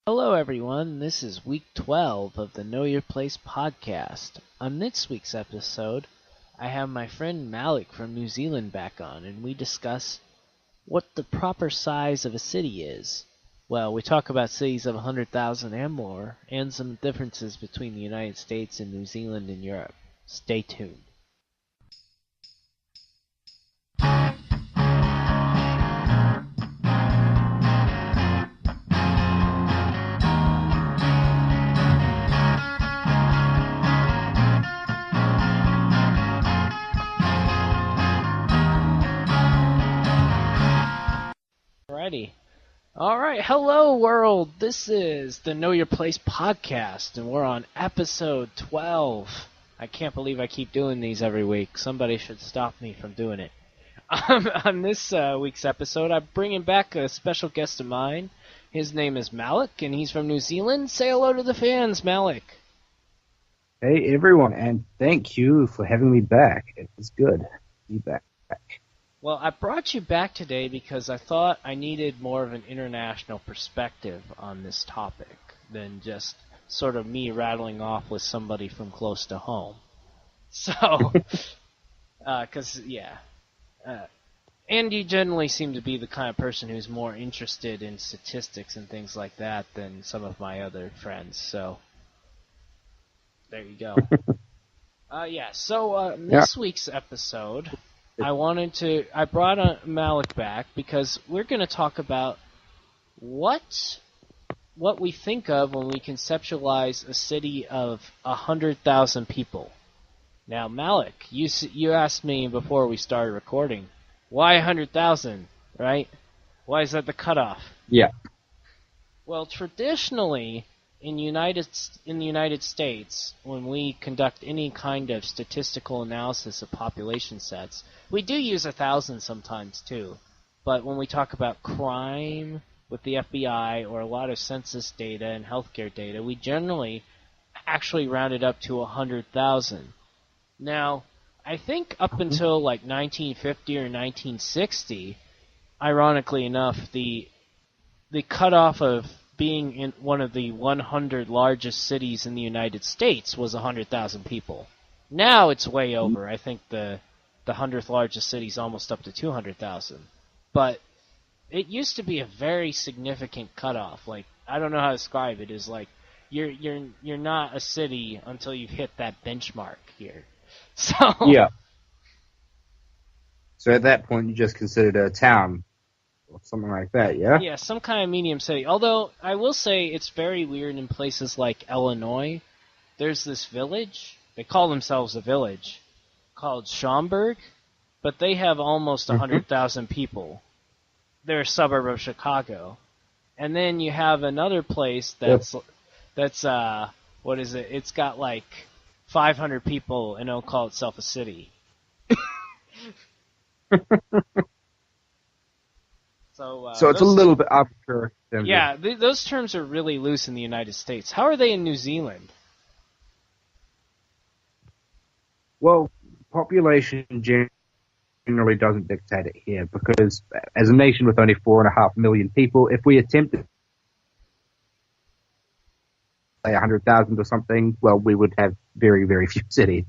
Hello, everyone. This is week 12 of the Know Your Place podcast. On this week's episode, I have my friend Malik from New Zealand back on, and we discuss what the proper size of a city is. Well, we talk about cities of 100,000 and more, and some differences between the United States and New Zealand and Europe. Stay tuned. Alrighty. Alright, hello world! This is the Know Your Place podcast, and we're on episode 12. I can't believe I keep doing these every week. Somebody should stop me from doing it. On this week's episode, I'm bringing back a special guest of mine. His name is Malik, and he's from New Zealand. Say hello to the fans, Malik. Hey everyone, and thank you for having me back. It was good to be back. Well, I brought you back today because I thought I needed more of an international perspective on this topic than just sort of me rattling off with somebody from close to home. So, and you generally seem to be the kind of person who's more interested in statistics and things like that than some of my other friends, so there you go. This week's episode, I brought Malik back because we're going to talk about what we think of when we conceptualize a city of 100,000 people. Now, Malik, you asked me before we started recording, why 100,000, right? Why is that the cutoff? Yeah. Well, traditionally, in the United States, when we conduct any kind of statistical analysis of population sets, we do use 1,000 sometimes too. But when we talk about crime with the FBI or a lot of census data and healthcare data, we generally actually round it up to 100,000. Now, I think up until like 1950 or 1960, ironically enough, the cutoff of being in one of the 100 largest cities in the United States was 100,000 people. Now it's way over. I think the 100th largest city is almost up to 200,000. But it used to be a very significant cutoff. Like, I don't know how to describe it. It's like you're not a city until you've hit that benchmark here. So Yeah. So at that point, you just considered a town or something like that, yeah? Yeah, some kind of medium city. Although, I will say it's very weird in places like Illinois. There's this village, they call themselves a village, called Schaumburg, but they have almost 100,000 people. They're a suburb of Chicago. And then you have another place that's what is it? It's got like 500 people, and it'll call itself a city. So it's a little bit arbitrary. Yeah, those terms are really loose in the United States. How are they in New Zealand? Well, population generally doesn't dictate it here because as a nation with only 4.5 million people, if we attempted say 100,000 or something, well, we would have very, very few cities.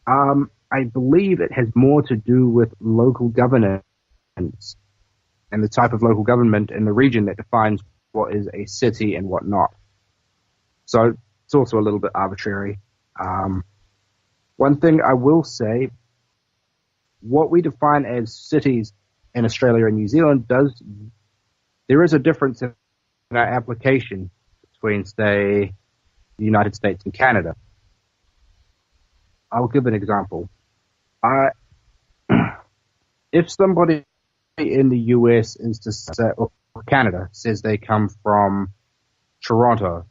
I believe it has more to do with local governance and the type of local government in the region that defines what is a city and what not. So it's also a little bit arbitrary. One thing I will say, what we define as cities in Australia and New Zealand there is a difference in our application between, say, the United States and Canada. I'll give an example. If somebody in the US or Canada says they come from Toronto,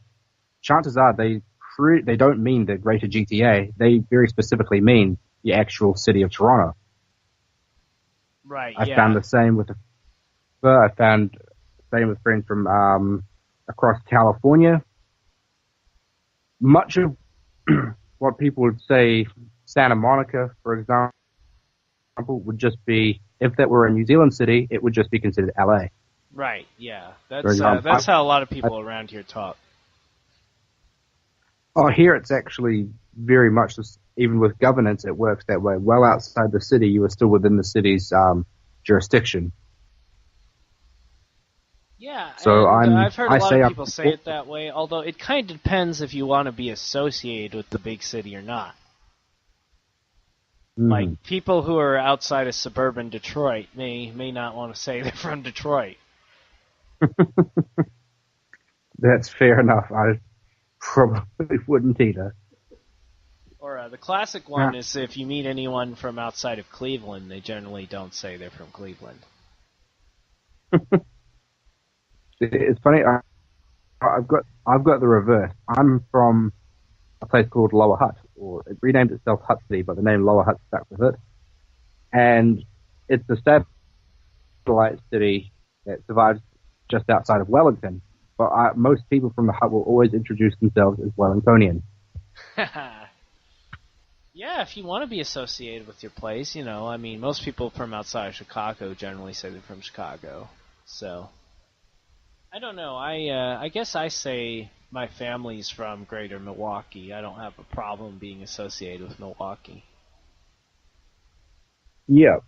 chances are they don't mean the greater GTA. They very specifically mean the actual city of Toronto. Right. I found the same with friends from across California. Much of what people would say Santa Monica, for example, would just be, if that were a New Zealand city, it would just be considered LA. Right. Yeah. For example, That's how a lot of people around here talk. oh, here it's actually very much, even with governance, it works that way. Well outside the city, you are still within the city's jurisdiction. Yeah, So and I've heard a I lot say of I'm, people say it that way, although it kind of depends if you want to be associated with the big city or not. Like, people who are outside of suburban Detroit may not want to say they're from Detroit. that's fair enough. I probably wouldn't either. Or the classic one is if you meet anyone from outside of Cleveland, they generally don't say they're from Cleveland. It's funny. I've got the reverse. I'm from a place called Lower Hutt, or it renamed itself Hutt City, but the name Lower Hutt stuck with it. And it's a satellite city that survives just outside of Wellington. But most people from the Hutt will always introduce themselves as Wellingtonian. Yeah, if you want to be associated with your place, I mean, most people from outside of Chicago generally say they're from Chicago. So, I don't know. I guess I say my family's from Greater Milwaukee. I don't have a problem being associated with Milwaukee. Yeah.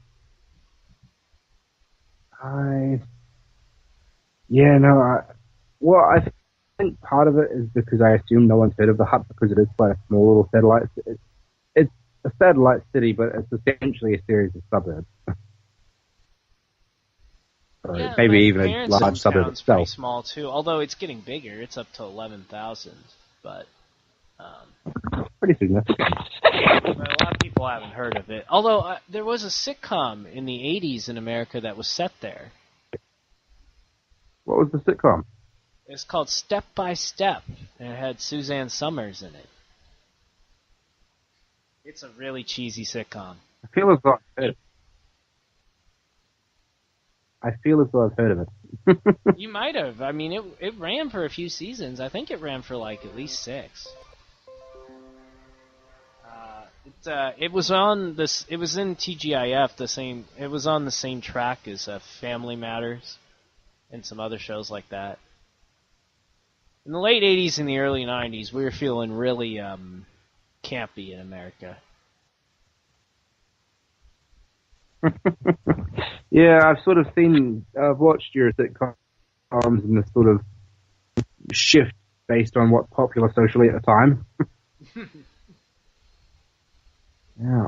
Well, I think part of it is because I assume no one's heard of the Hutt because it is quite a small little satellite. It's a satellite city, but it's essentially a series of suburbs. Yeah, maybe my even a parents' large suburb hometown's pretty itself. small too. Although it's getting bigger, it's up to 11,000. But Pretty significant. a lot of people haven't heard of it. Although there was a sitcom in the 80s in America that was set there. What was the sitcom? It's called Step by Step, and it had Suzanne Summers in it. It's a really cheesy sitcom. I feel as though I've heard of it. You might have. I mean, it ran for a few seasons. I think it ran for like at least 6. It was on this. It was in TGIF. It was on the same track as Family Matters, and some other shows like that. In the late 80s and the early 90s, we were feeling really campy in America. Yeah, I've watched your sitcoms and this sort of shift based on what's popular socially at the time. Yeah.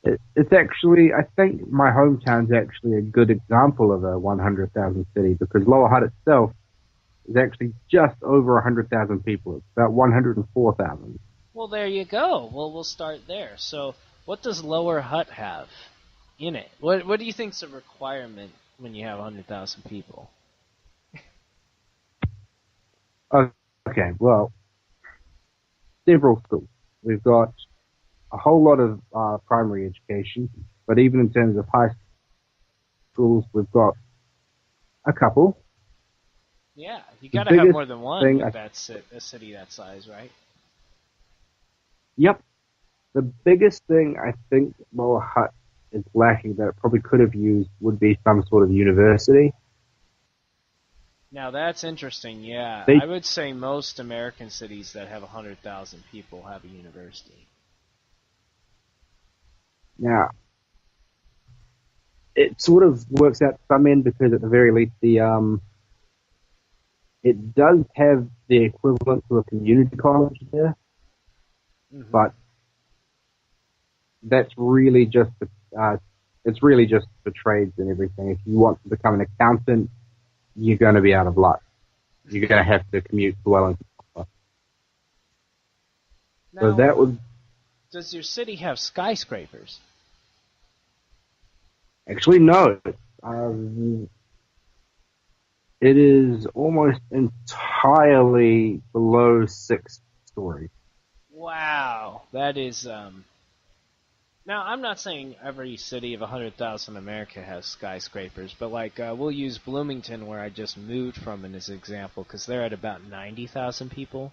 It's actually, I think my hometown's actually a good example of a 100,000 city because Lower Hutt itself is actually just over 100,000 people. It's about 104,000. Well, there you go. Well, we'll start there. So, what does Lower Hutt have in it? What do you think's a requirement when you have 100,000 people? Okay, well, several schools. We've got a whole lot of primary education, but even in terms of high schools, we've got a couple. Yeah, you got to have more than one if that's a city that size, right? Yep. The biggest thing I think Lower Hutt is lacking that it probably could have used would be some sort of university. Now that's interesting, yeah. I would say most American cities that have 100,000 people have a university. Now, it sort of works out to some end because at the very least it does have the equivalent to a community college there, but that's really just it's really just for trades and everything. If you want to become an accountant, you're going to be out of luck. You're going to have to commute to Wellington. Now, so that would. Does your city have skyscrapers? Actually, no. It is almost entirely below 6 stories. Wow, that is. Now, I'm not saying every city of 100,000 in America has skyscrapers, but we'll use Bloomington, where I just moved from, as an example, because they're at about 90,000 people.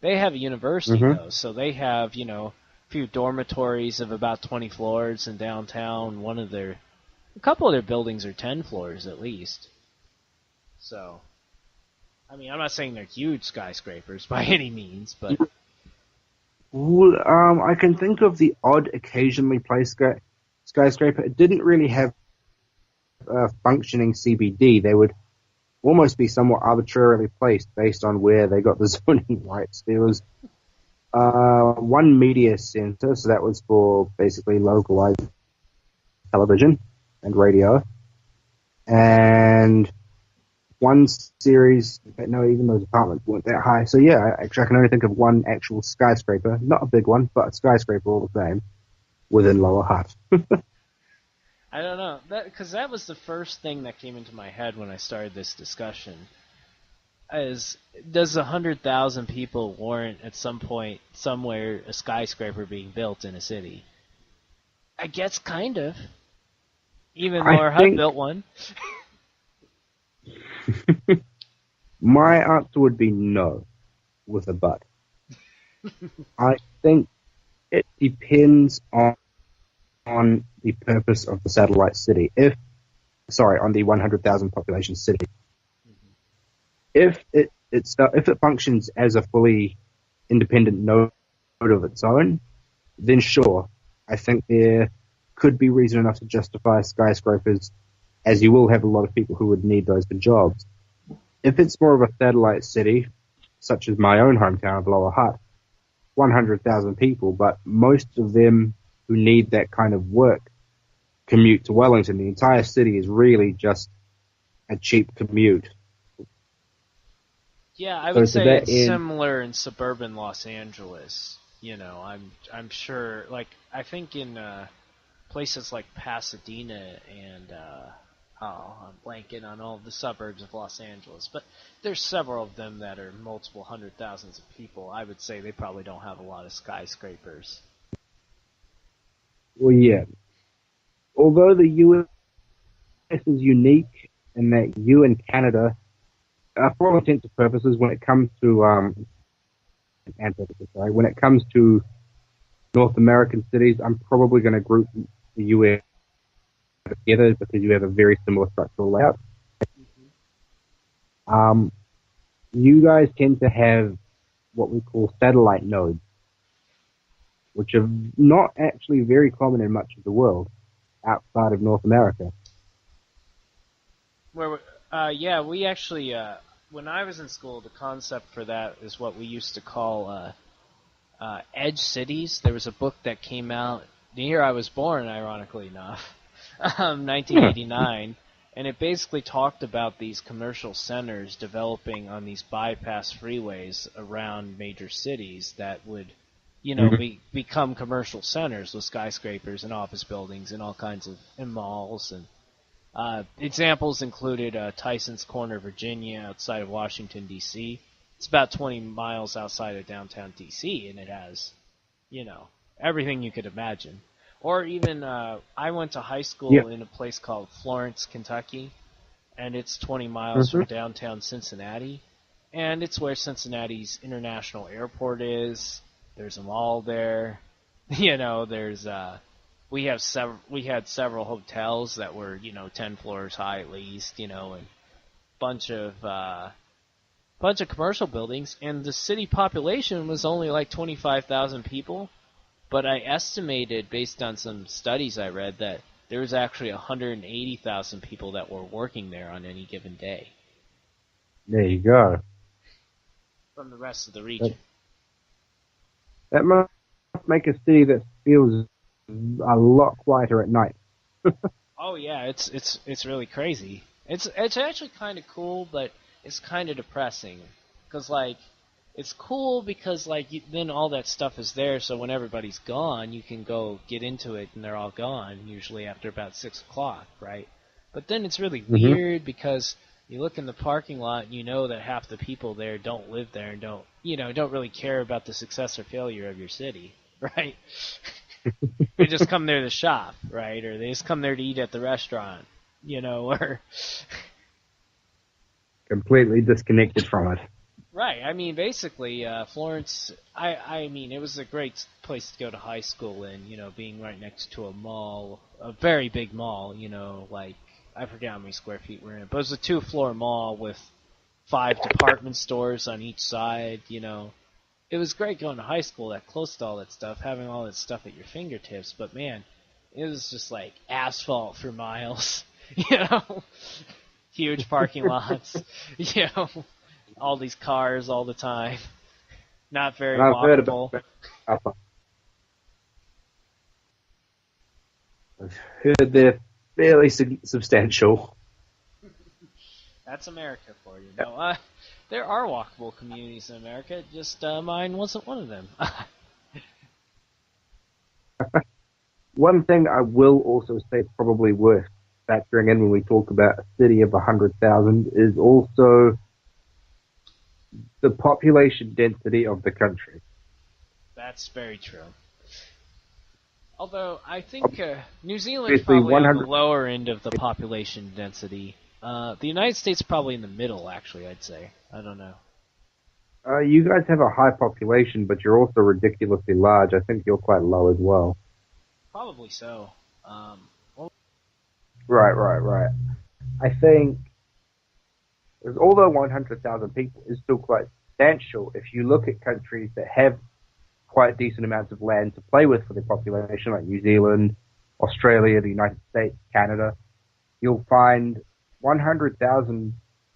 They have a university, though, so they have, a few dormitories of about 20 floors in downtown. One of their A couple of their buildings are 10 floors at least. So, I mean, I'm not saying they're huge skyscrapers by any means, but I can think of the odd occasionally placed skyscraper. It didn't really have a functioning CBD. They would almost be somewhat arbitrarily placed based on where they got the zoning rights. There was one media center, so that was for basically localized television and radio, and one series, no, even those apartments weren't that high. So yeah, actually I can only think of one actual skyscraper, not a big one, but a skyscraper all the same, within Lower Hutt. I don't know, because that was the first thing that came into my head when I started this discussion. Does 100,000 people warrant at some point somewhere a skyscraper being built in a city? I guess kind of. Even Lower Hutt built one. My answer would be no, with a but. I think it depends on the purpose of the satellite city. On the 100,000 population city. If it functions as a fully independent node of its own, then sure, I think there could be reason enough to justify skyscrapers, as you will have a lot of people who would need those for jobs. If it's more of a satellite city, such as my own hometown of Lower Hutt, 100,000 people, but most of them who need that kind of work commute to Wellington. The entire city is really just a cheap commute. Yeah, I would say it's similar in suburban Los Angeles. You know, I'm sure, like, I think in places like Pasadena and I'm blanking on all the suburbs of Los Angeles, but there's several of them that are multiple hundred thousands of people. I would say they probably don't have a lot of skyscrapers. Well, yeah. Although the U.S. is unique in that you and Canada, for all intents and purposes, when it comes to when it comes to North American cities, I'm probably going to group the U.S. together because you have a very similar structural layout. You guys tend to have what we call satellite nodes, which are not actually very common in much of the world outside of North America. Yeah, we actually, when I was in school, the concept for that is what we used to call edge cities. There was a book that came out the year I was born, ironically enough, 1989, and it basically talked about these commercial centers developing on these bypass freeways around major cities that would, you know, become commercial centers with skyscrapers and office buildings and all kinds of and malls. And examples included Tyson's Corner, Virginia, outside of Washington, D.C. It's about 20 miles outside of downtown D.C., and it has, you know, everything you could imagine. Or even, I went to high school in a place called Florence, Kentucky, and it's 20 miles from downtown Cincinnati, and it's where Cincinnati's international airport is. There's a mall there. You know, there's we had several hotels that were, you know, 10 floors high at least, you know, and bunch of commercial buildings, and the city population was only like 25,000 people, but I estimated based on some studies I read that there was actually 180,000 people that were working there on any given day. There you go. From the rest of the region. That must make a city that feels a lot quieter at night. Oh yeah, it's really crazy. It's actually kind of cool, but it's kind of depressing, because like it's cool because like then all that stuff is there, so when everybody's gone, you can go get into it, and they're all gone usually after about 6 o'clock, right? But then it's really weird because you look in the parking lot and you know that half the people there don't live there and don't really care about the success or failure of your city, right? They just come there to shop, right? Or they just come there to eat at the restaurant, you know, or completely disconnected from it. Right. I mean, basically, Florence. I mean, it was a great place to go to high school in. You know, being right next to a mall, a very big mall. You know, like I forget how many square feet we're in, but it was a 2-floor mall with 5 department stores on each side. You know, it was great going to high school that close to all that stuff, having all that stuff at your fingertips. But man, it was just like asphalt for miles. You know, huge parking lots. You know, all these cars all the time. Not very And I've heard walkable. about I've heard they're fairly substantial. That's America for you. No, there are walkable communities in America. Just mine wasn't one of them. One thing I will also say probably worth factoring in when we talk about a city of 100,000 is also the population density of the country. That's very true. Although I think New Zealand's Obviously, probably on the 100 lower end of the population density. The United States probably in the middle, actually. I'd say. I don't know. You guys have a high population, but you're also ridiculously large. I think you're quite low as well. Probably so. Well, Right. I think, although 100,000 people is still quite substantial, if you look at countries that have quite decent amounts of land to play with for their population, like New Zealand, Australia, the United States, Canada, you'll find 100,000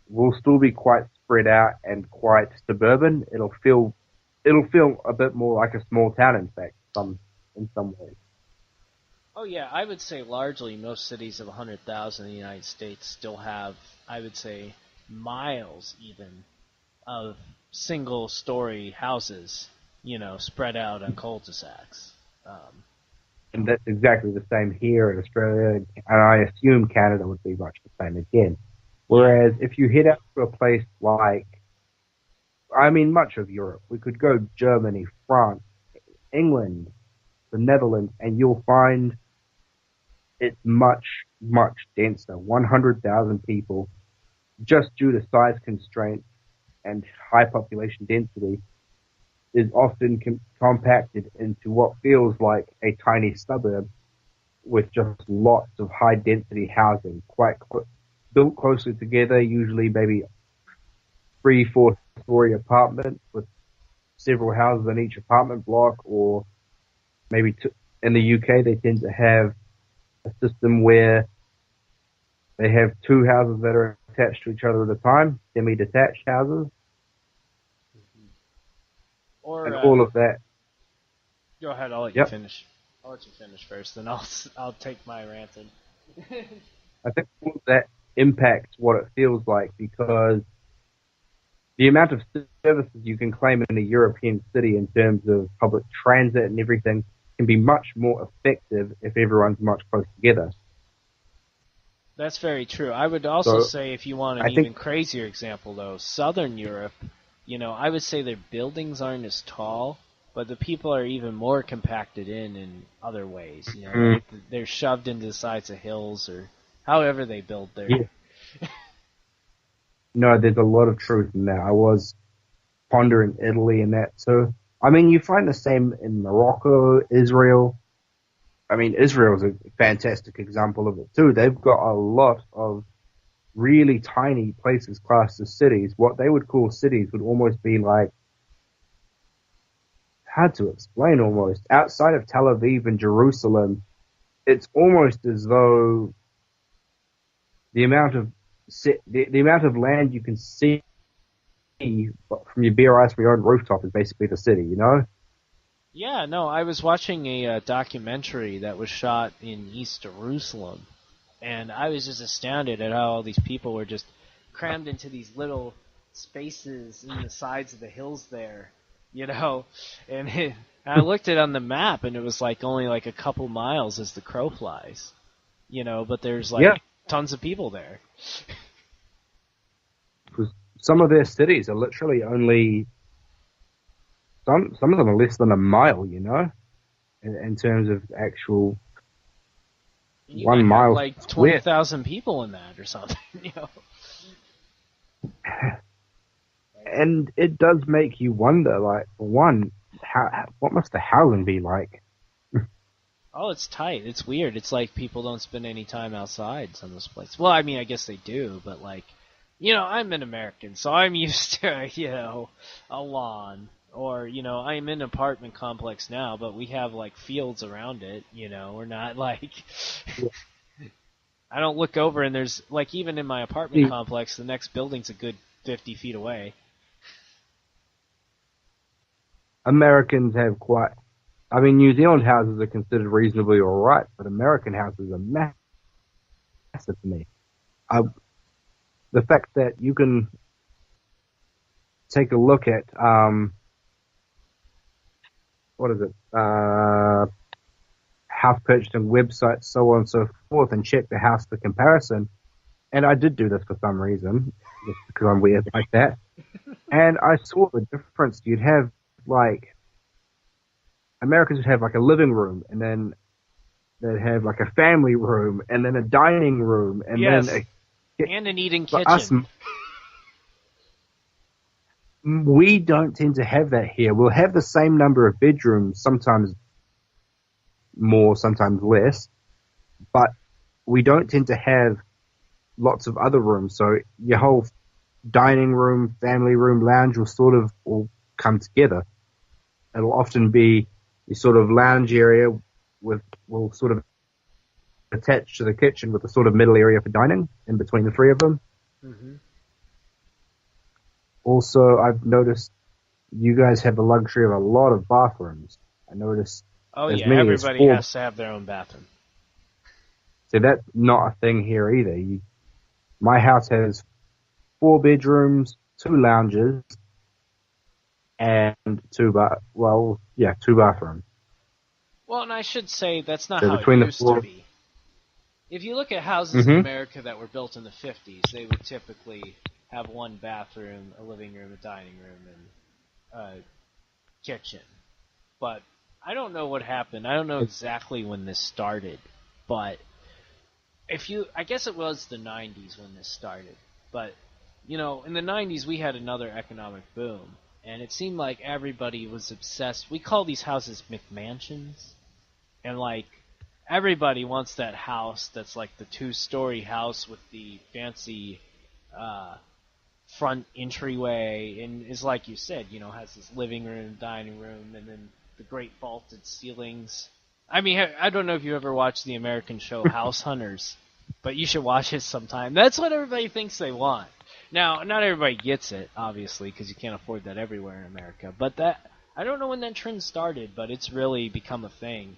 will still be quite spread out and quite suburban. It'll feel a bit more like a small town, in fact, in some ways. oh yeah, I would say largely most cities of 100,000 in the United States still have, I would say, miles even of single-story houses, you know, spread out on cul-de-sacs. And that's exactly the same here in Australia, and I assume Canada would be much the same again. Whereas if you head out to a place like, I mean, much of Europe, we could go Germany, France, England, the Netherlands, and you'll find it's much, much denser. 100,000 people, just due to size constraints and high population density, is often compacted into what feels like a tiny suburb with just lots of high density housing, built closely together, usually maybe 3-4 story apartments with several houses in each apartment block, or maybe in the UK they tend to have a system where they have 2 houses that are attached to each other at a time, semi-detached houses, Or and all of that. go ahead, I'll let you Yep. finish. I'll let you finish first, then I'll take my ranting. I think all of that impacts what it feels like, because the amount of services you can claim in a European city in terms of public transit and everything can be much more effective if everyone's much closer together. That's very true. I would also So say, if you want an I think even crazier example, though, Southern Europe, you know, I would say their buildings aren't as tall, but the people are even more compacted in other ways. You know, like they're shoved into the sides of hills or however they build their. yeah, no, there's a lot of truth in that. I was pondering Italy and that. So, I mean, you find the same in Morocco, Israel. I mean, Israel's a fantastic example of it too. They've got a lot of really tiny places classed as cities. What they would call cities would almost be like, hard to explain almost. Outside of Tel Aviv and Jerusalem, it's almost as though the amount of the amount of land you can see from your BRI's from your own rooftop is basically the city, you know? Yeah, no, I was watching a documentary that was shot in East Jerusalem, and I was just astounded at how all these people were just crammed into these little spaces in the sides of the hills there, you know. And I looked at it on the map, and it was like only like a couple miles as the crow flies, you know. But there's like Yeah. tons of people there. Because some of their cities are literally only some of them are less than a mile, you know, in terms of actual You 1 might have mile like square. 20,000 people in that or something, you know. and it does make you wonder, like, for one, what must the housing be like? Oh, it's tight. It's weird. It's like people don't spend any time outside some of those places. Well, I mean, I guess they do, but like, I'm an American, so I'm used to, a lawn. Or, I'm in an apartment complex now, but we have like fields around it, we're not like, I don't look over and there's, like, even in my apartment complex, the next building's a good 50 feet away. Americans have quite, I mean, New Zealand houses are considered reasonably alright, but American houses are massive to me. The fact that you can take a look at, what is it, house purchasing websites, so on and so forth, and check the house for comparison. And I did do this for some reason, just because I'm weird like that. And I saw the difference. You'd have, like, Americans would have, like, a living room, and then they'd have, like, a family room, and then a dining room, and then and an eating kitchen. We don't tend to have that here. We'll have the same number of bedrooms, sometimes more, sometimes less, but we don't tend to have lots of other rooms. So your whole dining room, family room, lounge will sort of all come together. It'll often be the sort of lounge area will sort of attach to the kitchen with a sort of middle area for dining in between the three of them. Mm-hmm. Also, I've noticed you guys have the luxury of a lot of bathrooms. I noticed. Oh yeah, everybody has to have their own bathroom. So that's not a thing here either. My house has 4 bedrooms, 2 lounges, and 2 bathrooms. Well, and I should say that's not how it used to be. If you look at houses in America that were built in the 50s, they would typically have 1 bathroom, a living room, a dining room, and a kitchen. But I don't know what happened. I don't know exactly when this started, but I guess it was the 90s when this started. But, in the 90s we had another economic boom, and it seemed like everybody was obsessed. We call these houses McMansions, and like everybody wants that house that's like the 2-story house with the fancy front entryway, and is like you said, has this living room, dining room, and then the great vaulted ceilings. I mean, I don't know if you ever watched the American show House Hunters, but you should watch it sometime. That's what everybody thinks they want. Now, not everybody gets it, obviously, because you can't afford that everywhere in America. But I don't know when that trend started, but it's really become a thing.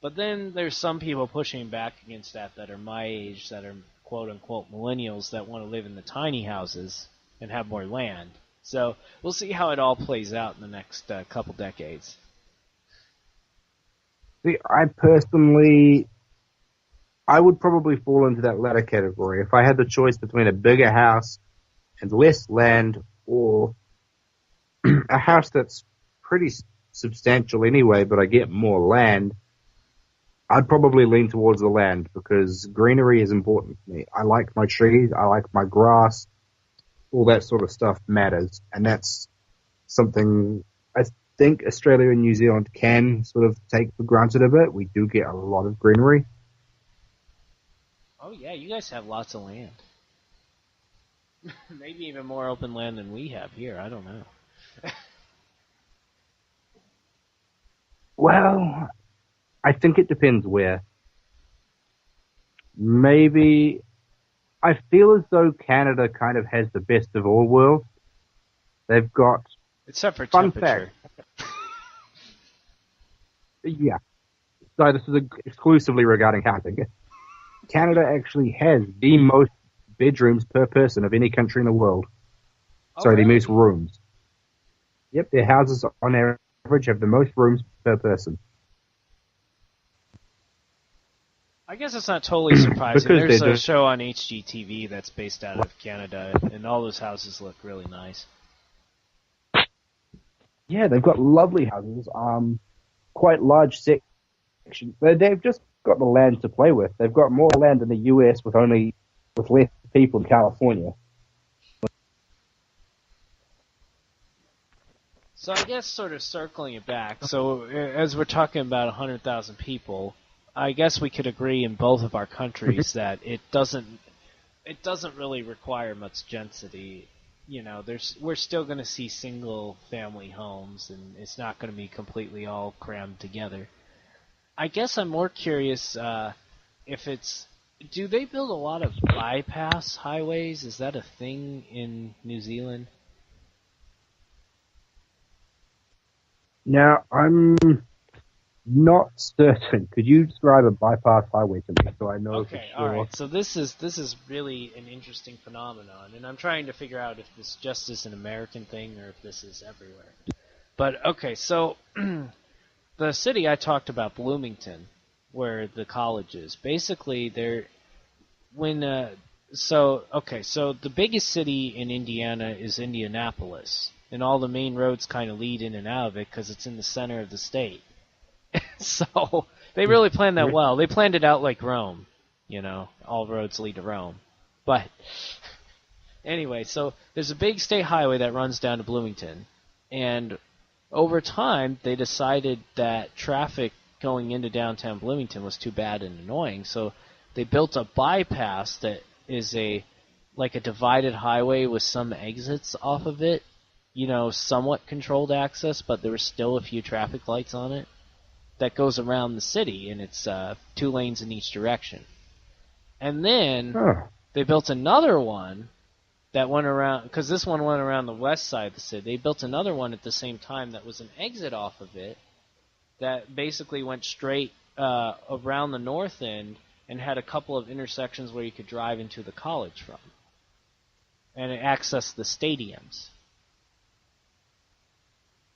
But then there's some people pushing back against that are my age, that are quote-unquote millennials that want to live in the tiny houses and have more land. So we'll see how it all plays out in the next couple decades. See, I would probably fall into that latter category. If I had the choice between a bigger house and less land, or a house that's pretty substantial anyway, but I get more land, I'd probably lean towards the land, because greenery is important to me. I like my trees, I like my grass, all that sort of stuff matters, and that's something I think Australia and New Zealand can sort of take for granted a bit. We do get a lot of greenery. Oh yeah, you guys have lots of land. Maybe even more open land than we have here, I don't know. Well, I think it depends where. Maybe I feel as though Canada kind of has the best of all worlds. They've got, except for fun temperature. Fact. Yeah. So this is exclusively regarding housing. Canada actually has the most bedrooms per person of any country in the world. Oh, Sorry, really? the most rooms. Yep, their houses on average have the most rooms per person. I guess it's not totally surprising. Because There's a show on HGTV that's based out of Canada, and all those houses look really nice. Yeah, they've got lovely houses, quite large sections. They've just got the land to play with. They've got more land in the US with less people in California. So I guess sort of circling it back. So as we're talking about 100,000 people, I guess we could agree in both of our countries that it doesn't really require much density. We're still going to see single family homes, and it's not going to be completely all crammed together. I guess I'm more curious if it's. Do they build a lot of bypass highways? Is that a thing in New Zealand? Now, I'm not certain. Could you describe a bypass highway to me so I know for Okay, all sure? right. So this is really an interesting phenomenon, and I'm trying to figure out if this just is an American thing or if this is everywhere. But okay, so the city I talked about, Bloomington, where the college is, basically they're when so the biggest city in Indiana is Indianapolis, and all the main roads kind of lead in and out of it because it's in the center of the state. So they really planned that well. They planned it out like Rome, all roads lead to Rome. But anyway, so there's a big state highway that runs down to Bloomington, and over time they decided that traffic going into downtown Bloomington was too bad and annoying, so they built a bypass that is like a divided highway with some exits off of it, somewhat controlled access, but there were still a few traffic lights on it that goes around the city, and it's 2 lanes in each direction. And then they built another one that went around, because this one went around the west side of the city. They built another one at the same time that was an exit off of it that basically went straight around the north end and had a couple of intersections where you could drive into the college from. And it accessed the stadiums.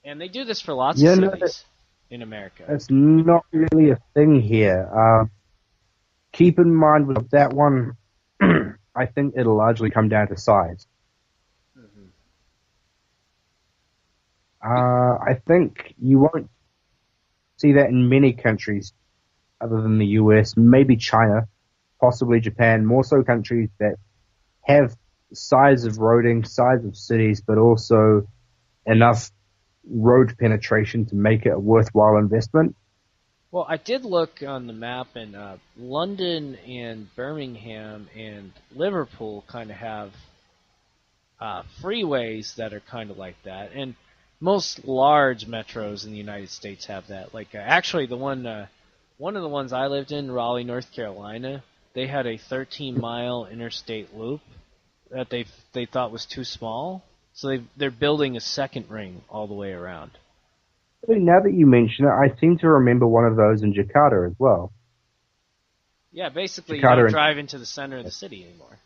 And they do this for lots of cities in America. That's not really a thing here. Keep in mind with that one, I think it'll largely come down to size. Mm-hmm. I think you won't see that in many countries other than the US, maybe China, possibly Japan, more so countries that have size of roading, size of cities, but also enough road penetration to make it a worthwhile investment. Well, I did look on the map, and London and Birmingham and Liverpool kind of have freeways that are kind of like that, and most large metros in the United States have that. Like actually, one of the ones I lived in, Raleigh, North Carolina, they had a 13-mile interstate loop that they thought was too small, so they're building a second ring all the way around. Now that you mention it, I seem to remember one of those in Jakarta as well. Yeah, basically Jakarta you don't drive into the center of the city anymore.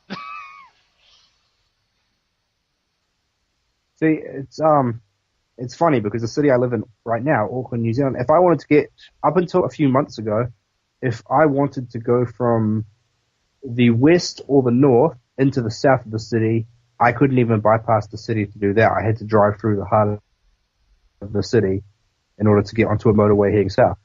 See, it's funny because the city I live in right now, Auckland, New Zealand, if I wanted to get, up until a few months ago, if I wanted to go from the west or the north into the south of the city, I couldn't even bypass the city to do that. I had to drive through the heart of the city in order to get onto a motorway heading south.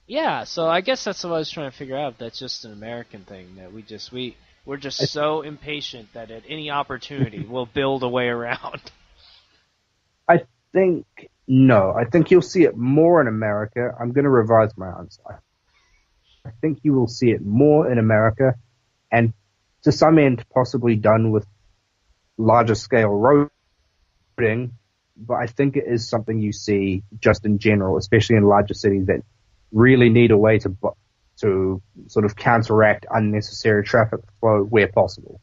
Yeah, so I guess that's what I was trying to figure out. If that's just an American thing that we're just so impatient that at any opportunity we'll build a way around. I think you'll see it more in America. I'm going to revise my answer. I think you will see it more in America, and to some end possibly done with larger scale roading, but I think it is something you see just in general, especially in larger cities that really need a way to sort of counteract unnecessary traffic flow where possible.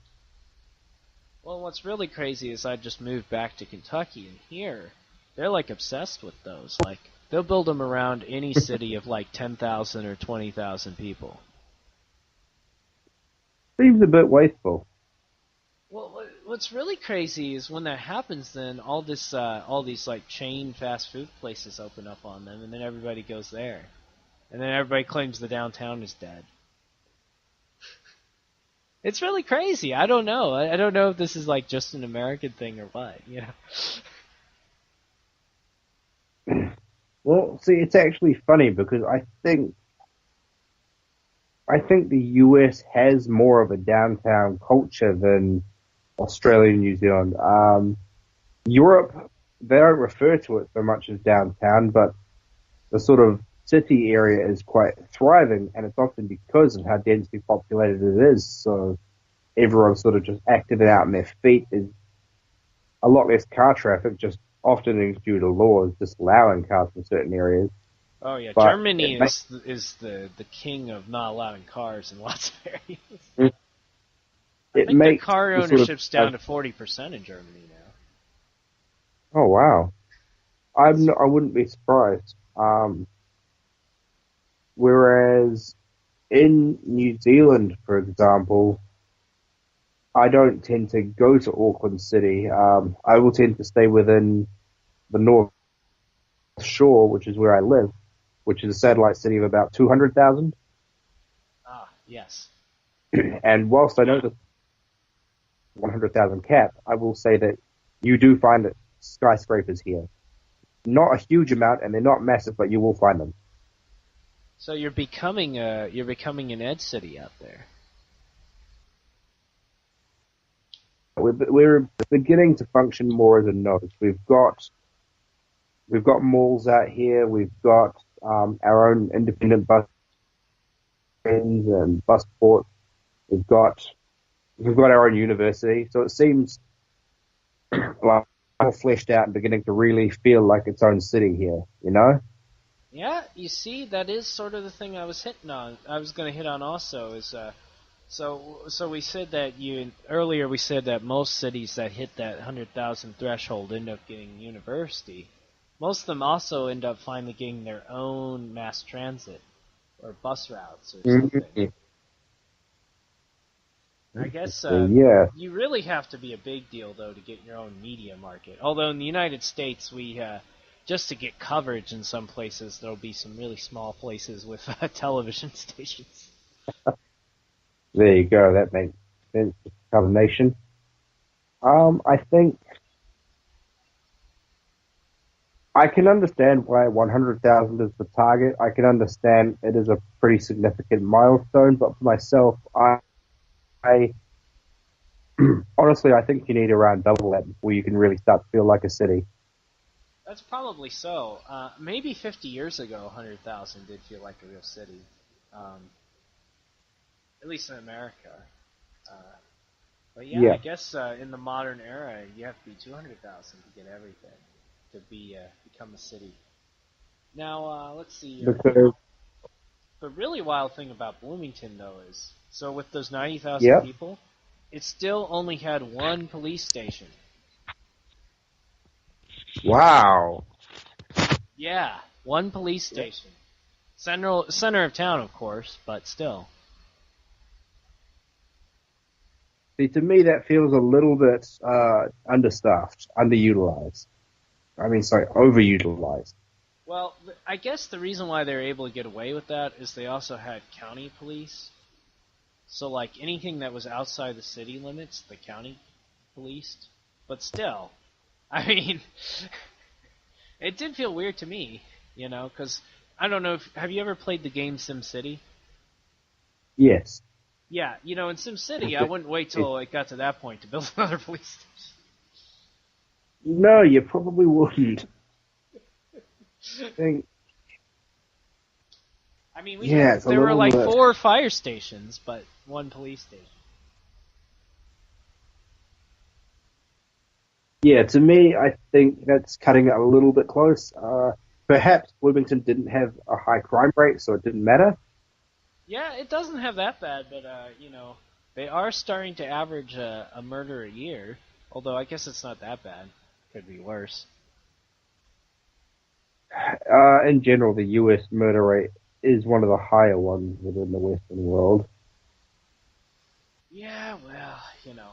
Well, what's really crazy is I just moved back to Kentucky, and here they're like obsessed with those. Like they'll build them around any city of like 10,000 or 20,000 people. Seems a bit wasteful. Well, what's really crazy is when that happens, then all these like chain fast food places open up on them, and then everybody goes there, and then everybody claims the downtown is dead. It's really crazy. I don't know. I don't know if this is like just an American thing or what. Well, see, it's actually funny because I think the US has more of a downtown culture than Australia, New Zealand. Europe, they don't refer to it so much as downtown, but the sort of city area is quite thriving, and it's often because of how densely populated it is. So everyone's sort of just active and out on their feet. There's a lot less car traffic, just often is due to laws disallowing cars in certain areas. Oh yeah, But Germany is the king of not allowing cars in lots of areas. I think the car ownership's down to 40% in Germany now. Oh wow, I wouldn't be surprised. Whereas in New Zealand, for example, I don't tend to go to Auckland City. I will tend to stay within the North Shore, which is where I live, which is a satellite city of about 200,000. Ah, yes. And whilst I know the 100,000 cap, I will say that you do find that skyscrapers here. Not a huge amount, and they're not massive, but you will find them. So you're becoming an ed city out there. We're beginning to function more as a node. We've got malls out here. We've got our own independent bus trains and bus ports. We've got our own university. So it seems like all fleshed out and beginning to really feel like its own city here. You know? Yeah, you see, that is sort of the thing I was hitting on. I was going to hit on also is so we said that earlier we said that most cities that hit that 100,000 threshold end up getting university. Most of them also end up finally getting their own mass transit or bus routes or something. I guess you really have to be a big deal though to get your own media market. Although in the United States we just to get coverage in some places, there'll be some really small places with television stations. There you go. That makes sense. Cover nation. I think I can understand why 100,000 is the target. I can understand it is a pretty significant milestone, but for myself, I honestly, I think you need around double that before you can really start to feel like a city. That's probably so. Maybe 50 years ago, 100,000 did feel like a real city. At least in America. But yeah, I guess in the modern era, you have to be 200,000 to get everything, to become a city. Now, let's see. The really wild thing about Bloomington, though, is, so with those 90,000 people, it still only had one police station. Wow. Yeah, one police station. Center of town, of course, but still. See, to me, that feels a little bit understaffed, underutilized. Overutilized. Well, I guess the reason why they were able to get away with that is they also had county police. So, like, anything that was outside the city limits, the county policed. But still, I mean, it did feel weird to me, you know, because I don't know have you ever played the game SimCity? Yes. Yeah, you know, in SimCity, I wouldn't wait till it got to that point to build another police station. No, you probably wouldn't. I mean, there were like 4 fire stations, but one police station. Yeah, to me, I think that's cutting it a little bit close. Perhaps Bloomington didn't have a high crime rate, so it didn't matter. Yeah, it doesn't have that bad, but, you know, they are starting to average a murder a year, although I guess it's not that bad. Could be worse. In general, the U.S. murder rate is one of the higher ones within the Western world. Yeah, well, you know.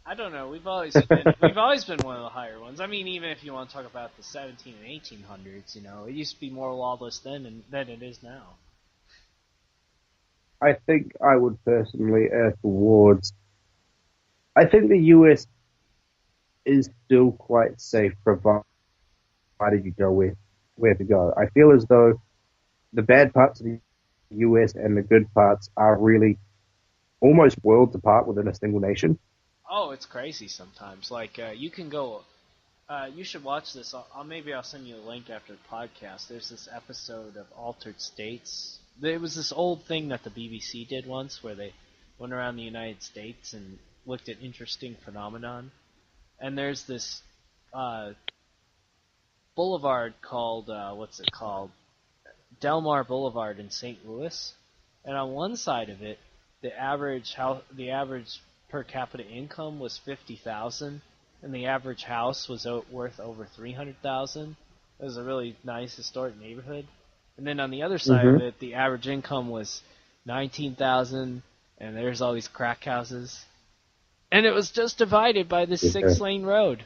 I don't know. We've always been one of the higher ones. I mean, even if you want to talk about the 17 and 1800s, you know, it used to be more lawless then than it is now. I think I would personally err towards. I think the U.S. is still quite safe, provided you go where to go. I feel as though the bad parts of the U.S. and the good parts are really almost worlds apart within a single nation. Oh, it's crazy sometimes. Like you can go. You should watch this. Maybe I'll send you a link after the podcast. There's this episode of Altered States. There was this old thing that the BBC did once, where they went around the United States and looked at interesting phenomenon. And there's this boulevard called what's it called? Delmar Boulevard in St. Louis. And on one side of it, the average per capita income was $50,000, and the average house was worth over $300,000. It was a really nice historic neighborhood. And then on the other side of it, the average income was $19,000, and there's all these crack houses. And it was just divided by this 6-lane road.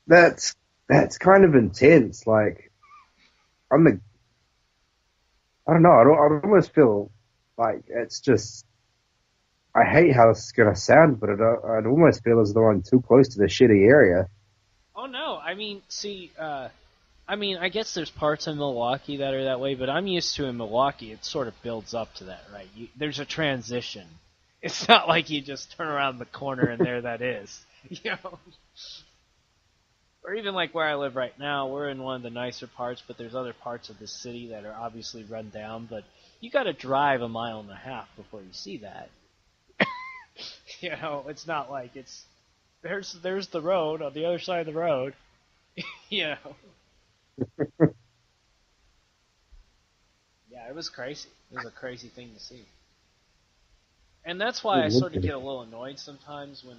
That's kind of intense. Like, I don't know. I almost feel like it's just. I hate how this is gonna sound, but I'd almost feel as though I'm too close to the shitty area. Oh no! I mean, see, I guess there's parts of Milwaukee that are that way, but I'm used to in Milwaukee. It sort of builds up to that, right? There's a transition. It's not like you just turn around the corner and there that is, you know. Or even like where I live right now, we're in one of the nicer parts, but there's other parts of the city that are obviously run down. But you got to drive 1.5 miles before you see that. You know, it's not like it's there's the road on the other side of the road. You know. Yeah, it was crazy. It was a crazy thing to see. And that's why I sort of get a little annoyed sometimes when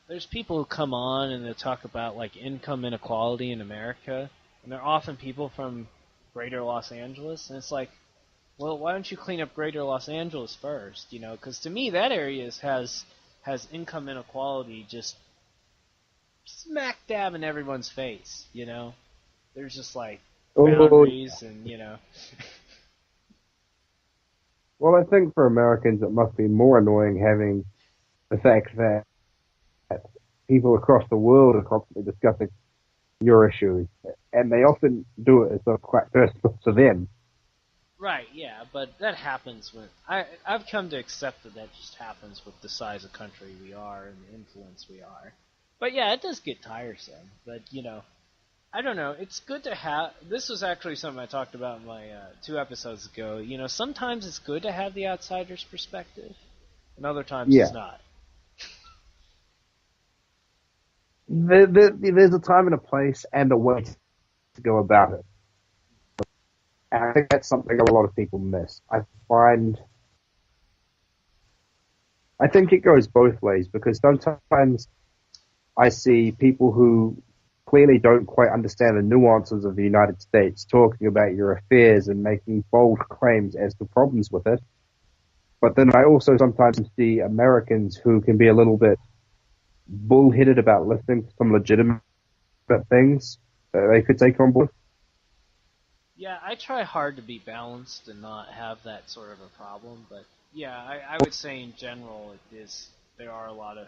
there's people who come on and they talk about like income inequality in America, and they're often people from Greater Los Angeles, and it's like, well, why don't you clean up Greater Los Angeles first? You know, because to me that area has income inequality just smack dab in everyone's face. You know, there's just like boundaries and you know. Well, I think for Americans it must be more annoying having the fact that people across the world are constantly discussing your issues, and they often do it as though quite personal to them. Right, yeah, but that happens when I've come to accept that just happens with the size of country we are and the influence we are. But yeah, it does get tiresome. But you know, I don't know. It's good to have. This was actually something I talked about in my 2 episodes ago. You know, sometimes it's good to have the outsider's perspective, and other times it's not. There's a time and a place and a way to go about it. And I think that's something a lot of people miss. I think it goes both ways, because sometimes I see people who clearly don't quite understand the nuances of the United States talking about your affairs and making bold claims as to problems with it. But then I also sometimes see Americans who can be a little bit bullheaded about listening to some legitimate things that they could take on board. Yeah, I try hard to be balanced and not have that sort of a problem, but yeah, I would say in general there are a lot of,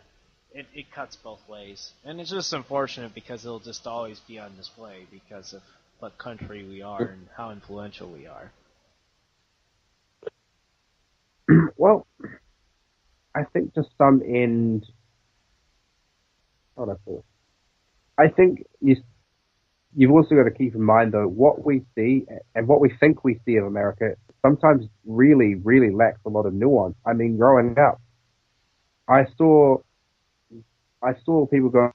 it cuts both ways. And it's just unfortunate because it'll just always be on display because of what country we are and how influential we are. Well, I think to some end, I think you've also got to keep in mind, though, what we see and what we think we see of America sometimes really, really lacks a lot of nuance. I mean, growing up, I saw people going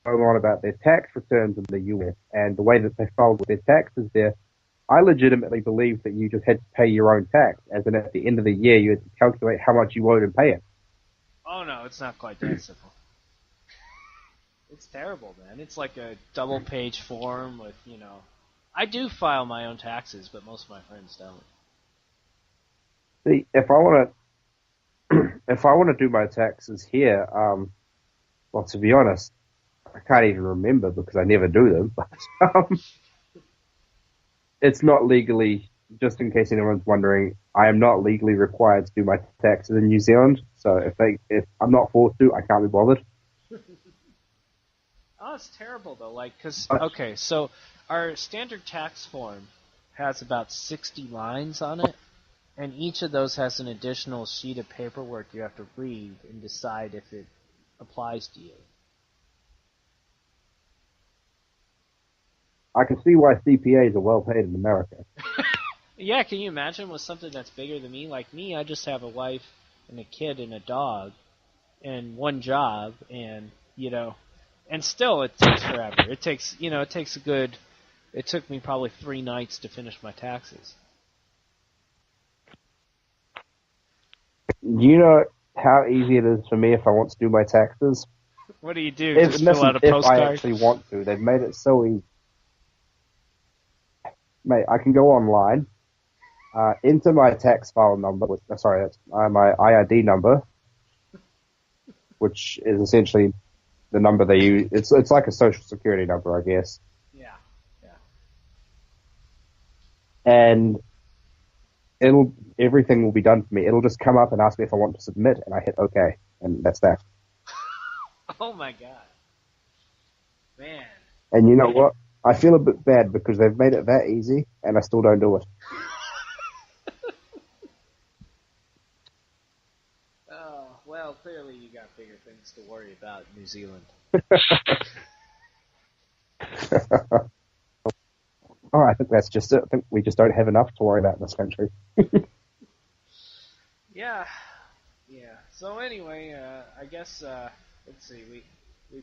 on about their tax returns in the U.S. and the way that they filed with their taxes there. I legitimately believed that you just had to pay your own tax, as in at the end of the year you had to calculate how much you owed and pay it. Oh no, it's not quite that simple. It's terrible, man. It's like a double-page form with, you know... I do file my own taxes, but most of my friends don't. See, if I want to do my taxes here, well, to be honest, I can't even remember because I never do them. But it's not legally, just in case anyone's wondering, I am not legally required to do my taxes in New Zealand. So if I'm not forced to, I can't be bothered. Oh, it's terrible though. Like, okay, so our standard tax form has about 60 lines on it, and each of those has an additional sheet of paperwork you have to read and decide if it applies to you. I can see why CPAs are well paid in America. Yeah, can you imagine with something that's bigger than me? Like me, I just have a wife and a kid and a dog and one job, and and still it takes forever. It takes it took me probably 3 nights to finish my taxes. Do you know how easy it is for me if I want to do my taxes? What do you do? Just fill out a If postcard? I actually want to. They've made it so easy. Mate, I can go online, enter my tax file number, that's my IRD number, which is essentially the number they use. It's like a social security number, I guess. Yeah. And everything will be done for me. It'll just come up and ask me if I want to submit, and I hit OK, and that's that. Oh my god. Man. And you know what? I feel a bit bad because they've made it that easy, and I still don't do it. Oh, well, clearly you got bigger things to worry about in New Zealand. Oh, I think that's just it. I think we just don't have enough to worry about in this country. Yeah. So anyway, I guess let's see. We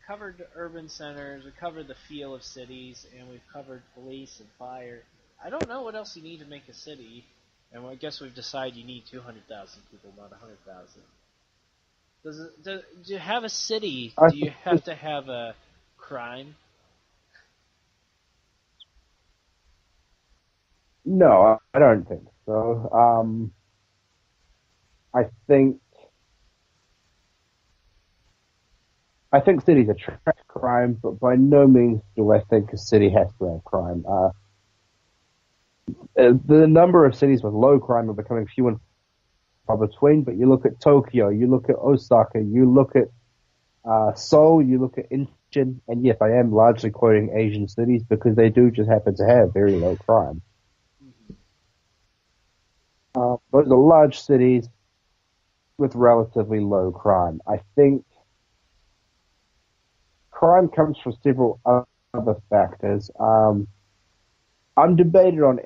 covered urban centers. We covered the feel of cities, and we've covered police and fire. I don't know what else you need to make a city, and I guess we've decided you need 200,000 people, not 100,000. Do you have a city? Do you have to have a crime? No, I don't think so. I think cities attract crime, but by no means do I think a city has to have crime. The number of cities with low crime are becoming few and far between, but you look at Tokyo, you look at Osaka, you look at Seoul, you look at Incheon, and yes, I am largely quoting Asian cities because they do just happen to have very low crime. Those are large cities with relatively low crime. I think crime comes from several other factors. I'm debated on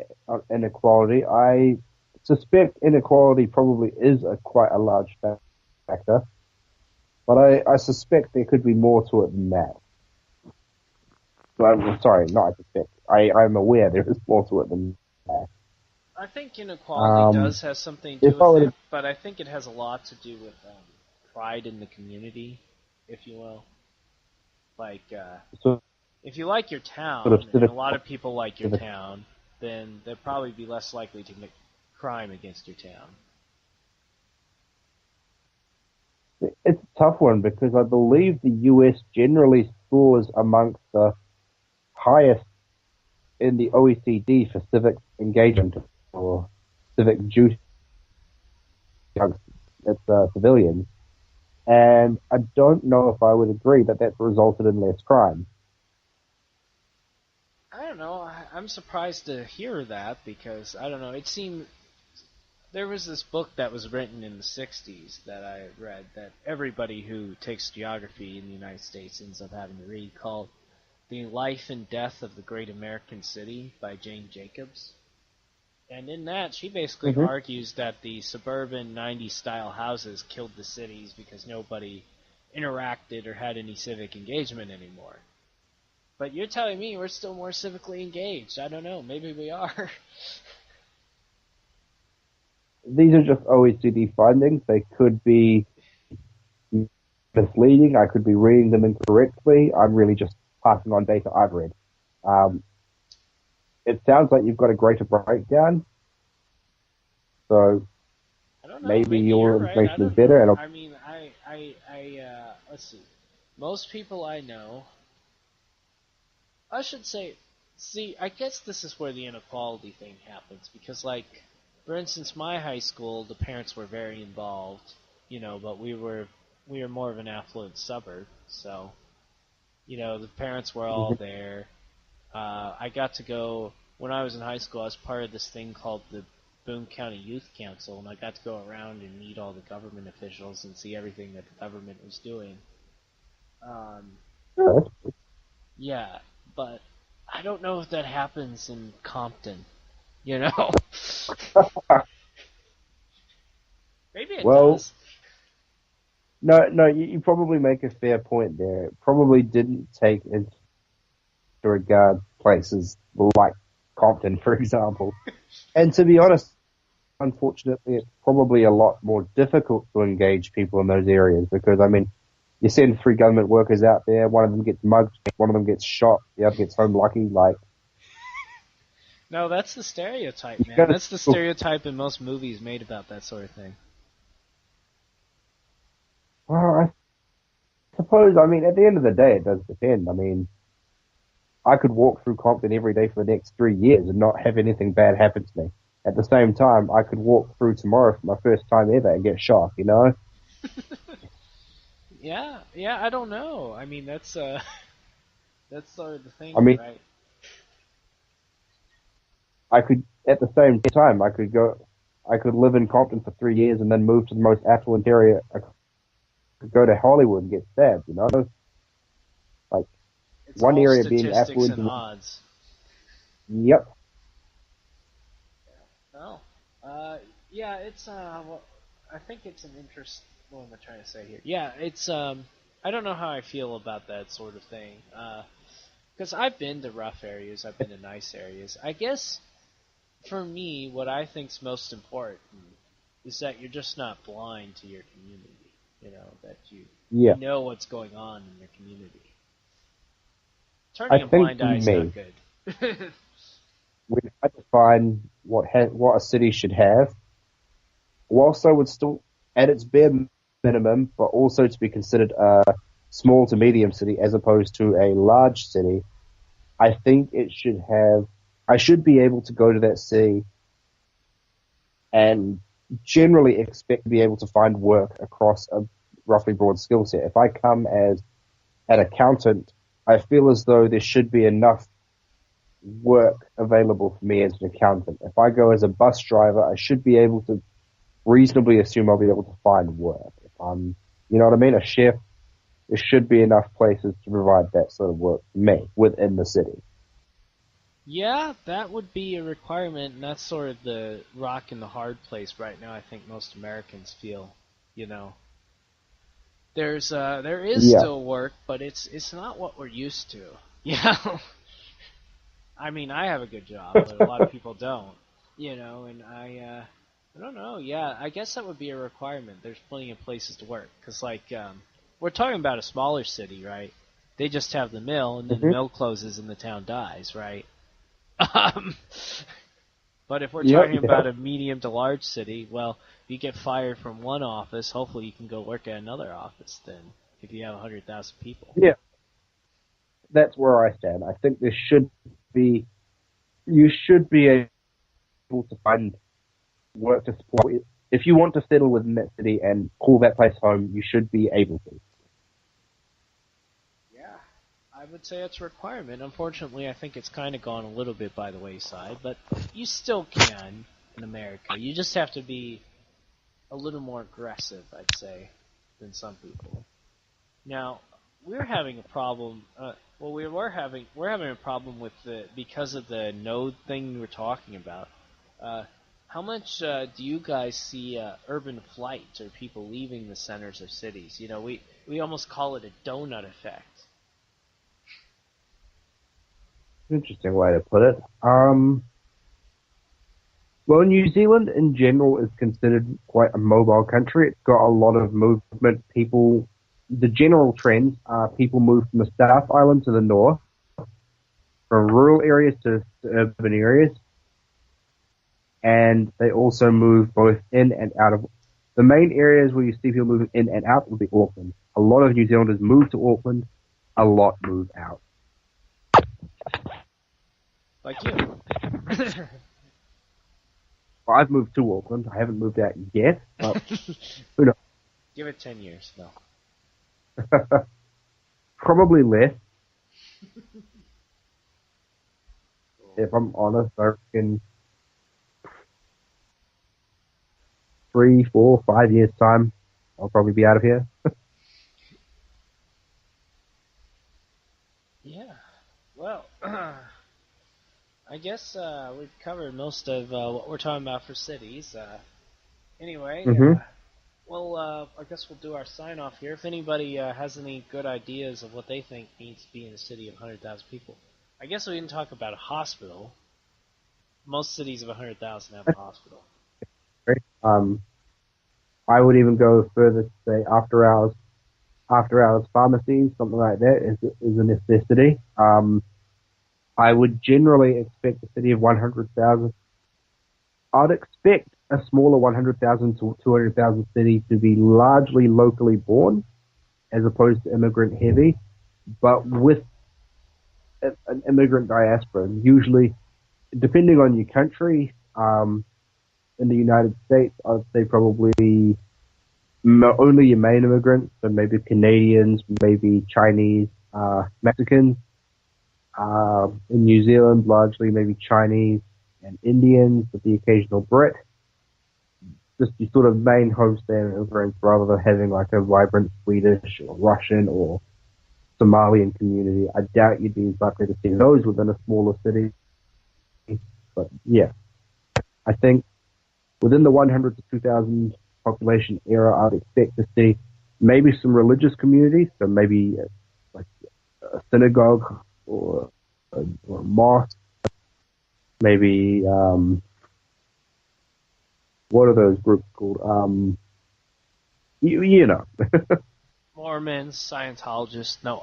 inequality. I suspect inequality probably is quite a large factor, but I suspect there could be more to it than that. I'm sorry, not I suspect. I'm aware there is more to it than that. I think inequality does have something to do with that, but I think it has a lot to do with pride in the community, if you will. Like, if you like your town, and a lot of people like your town, then they'll probably be less likely to commit crime against your town. It's a tough one because I believe the US generally scores amongst the highest in the OECD for civic engagement or civic duty amongst its civilians. And I don't know if I would agree that that's resulted in less crime. I don't know. I'm surprised to hear that because, I don't know, it seemed... There was this book that was written in the 60s that I read that everybody who takes geography in the United States ends up having to read, called The Life and Death of the Great American City by Jane Jacobs. And in that, she basically argues that the suburban 90s-style houses killed the cities because nobody interacted or had any civic engagement anymore. But you're telling me we're still more civically engaged. I don't know. Maybe we are. These are just OECD findings. They could be misleading. I could be reading them incorrectly. I'm really just passing on data I've read. It sounds like you've got a greater breakdown. So maybe your information is better. I mean, let's see. Most people I know, I should say, I guess this is where the inequality thing happens because, like, for instance, my high school, the parents were very involved, but we were more of an affluent suburb, so, the parents were all there. I got to go when I was in high school. I was part of this thing called the Boone County Youth Council, and I got to go around and meet all the government officials and see everything that the government was doing. Um, Yeah, yeah, but I don't know if that happens in Compton. You know, maybe it well, does. no, you probably make a fair point there. It probably didn't take into regard places like Compton, for example. And to be honest, unfortunately, it's probably a lot more difficult to engage people in those areas because, I mean, you send 3 government workers out there, one of them gets mugged, one of them gets shot, the other gets home lucky. Like, No, that's the stereotype, you man. gotta, That's the stereotype in most movies made about that sort of thing. well, I suppose, I mean, at the end of the day, it does depend. I mean, I could walk through Compton every day for the next 3 years and not have anything bad happen to me. At the same time, I could walk through tomorrow for my first time ever and get shot, you know? Yeah, I don't know. I mean, that's that's sort of the I thing, mean, right? I could, at the same time, I could live in Compton for 3 years and then move to the most affluent area. I could go to Hollywood and get stabbed, you know? Like, It's one all area being statistics affluent and and, odds. yep, Oh, uh, yeah, it's well, I think it's an interest. What am I trying to say here? Yeah, it's I don't know how I feel about that sort of thing. Because I've been to rough areas, I've been to nice areas. I guess for me, what I think's most important is that you're just not blind to your community. You know that you yeah. know what's going on in your community. I Turning a think blind for eye is not me, good. we had to define what a city should have, whilst I would still, at its bare minimum, but also to be considered a small to medium city as opposed to a large city. I think it should have. I should be able to go to that city and generally expect to be able to find work across a roughly broad skill set. If I come as an accountant, I feel as though there should be enough work available for me as an accountant. If I go as a bus driver, I should be able to reasonably assume I'll be able to find work. If I'm, you know what I mean, a chef, there should be enough places to provide that sort of work for me within the city. Yeah, that would be a requirement, and that's sort of the rock and the hard place right now. I think most Americans feel, you know, there is Yeah, still work, but it's not what we're used to. Yeah, I mean, I have a good job, but a lot of people don't, you know, and I don't know. Yeah, I guess that would be a requirement. There's plenty of places to work, cause like we're talking about a smaller city, right? They just have the mill, and then the hmm mill closes and the town dies, right? Um, but if we're yep, talking yeah, about a medium to large city, well, if you get fired from one office, hopefully you can go work at another office then, if you have 100,000 people. yeah. That's where I stand. I think there should be, you should be able to find work to support. If you want to settle within that city and call that place home, you should be able to. Yeah, I would say it's a requirement. Unfortunately, I think it's kind of gone a little bit by the wayside, but you still can in America. You just have to be a little more aggressive, I'd say, than some people. Now, we're having a problem. Well, we're having a problem with the because of the node thing we're talking about. Uh, how much do you guys see urban flight or people leaving the centers of cities? You know, we almost call it a donut effect. Interesting way to put it. Well, New Zealand in general is considered quite a mobile country. It's got a lot of movement. People, the general trends are people move from the South Island to the north, from rural areas to urban areas, and they also move both in and out of. The main areas where you see people moving in and out will be Auckland. A lot of New Zealanders move to Auckland. A lot move out. Like you. Well, I've moved to Auckland. I haven't moved out yet, but who knows? Give it 10 years, no. Probably less. if I'm honest, I reckon 3, 4, 5 years time, I'll probably be out of here. Yeah. Well, I guess we've covered most of what we're talking about for cities. Anyway, Mm-hmm. I guess we'll do our sign off here. If anybody has any good ideas of what they think needs to be in a city of 100,000 people, I guess we didn't talk about a hospital. Most cities of 100,000 have a hospital. I would even go further to say after hours pharmacies, something like that is a necessity. I would generally expect a city of 100,000. I'd expect a smaller 100,000 to 200,000 city to be largely locally born, as opposed to immigrant heavy, but with an immigrant diaspora. Usually, depending on your country, in the United States, I'd say probably only your main immigrants, so maybe Canadians, maybe Chinese, Mexicans. In New Zealand, largely maybe Chinese and Indians, with the occasional Brit. Just your sort of main homestand immigrants, rather than having like a vibrant Swedish or Russian or Somalian community. I doubt you'd be likely to see those within a smaller city. But yeah, I think within the 100 to 2,000 population era, I'd expect to see maybe some religious communities, so maybe like a synagogue or a mosque, maybe what are those groups called? You know. Mormons, Scientologists, no.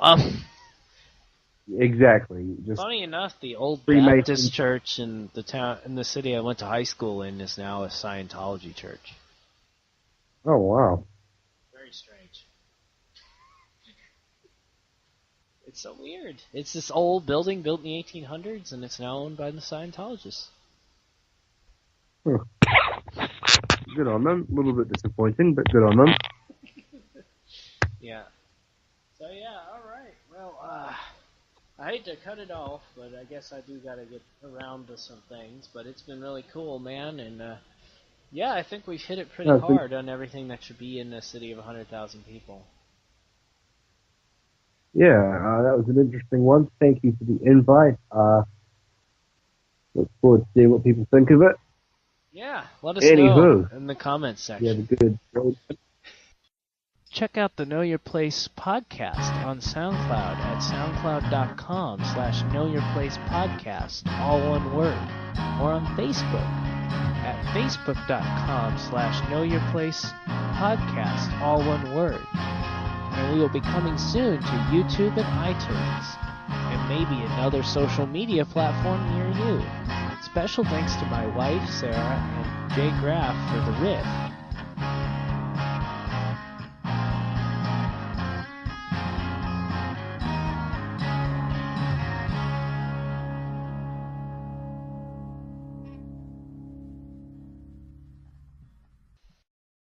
Exactly. Just Funny enough, the old Freemasons. Baptist church in the city I went to high school in is now a Scientology church. Oh wow. Very strange. It's so weird. It's this old building built in the 1800s, and it's now owned by the Scientologists. Good on them. A little bit disappointing, but good on them. Yeah. So yeah, all right. Well, I hate to cut it off, but I guess I do got to get around to some things. But it's been really cool, man, and yeah, I think we've hit it pretty hard on everything that should be in a city of 100,000 people. Yeah, that was an interesting one. Thank you for the invite. Look forward to seeing what people think of it. Yeah, let us know in the comments section. Yeah, the good. Check out the Know Your Place podcast on SoundCloud at soundcloud.com/knowyourplacepodcast, all one word, or on Facebook at facebook.com/knowyourplacepodcast, all one word. And we will be coming soon to YouTube and iTunes, and maybe another social media platform near you. Special thanks to my wife, Sarah, and Jay Graff for the riff.